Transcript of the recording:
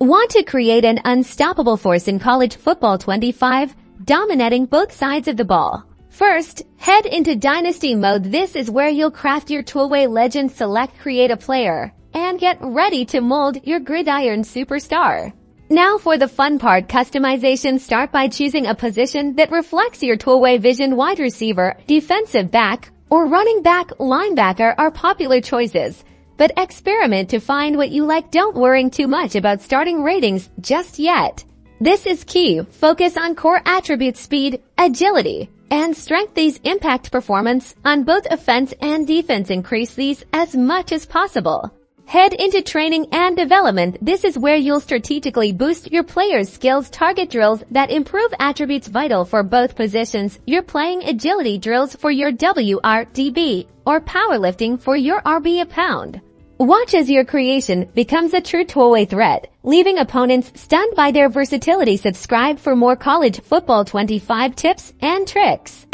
Want to create an unstoppable force in college football 25, dominating both sides of the ball? First, head into Dynasty Mode. This is where you'll craft your Twoway legend, select create a player, and get ready to mold your gridiron superstar. Now for the fun part, customization. Start by choosing a position that reflects your Twoway vision. Wide receiver, defensive back, or running back. Linebacker are popular choices, but experiment to find what you like. Don't worry too much about starting ratings just yet. This is key. Focus on core attributes: speed, agility, and strength. These impact performance on both offense and defense. Increase these as much as possible. Head into training and development. This is where you'll strategically boost your players' skills. Target drills that improve attributes vital for both positions. You're playing agility drills for your WRDB or powerlifting for your RB a pound. Watch as your creation becomes a true Twoway threat, leaving opponents stunned by their versatility. Subscribe for more college football 25 tips and tricks.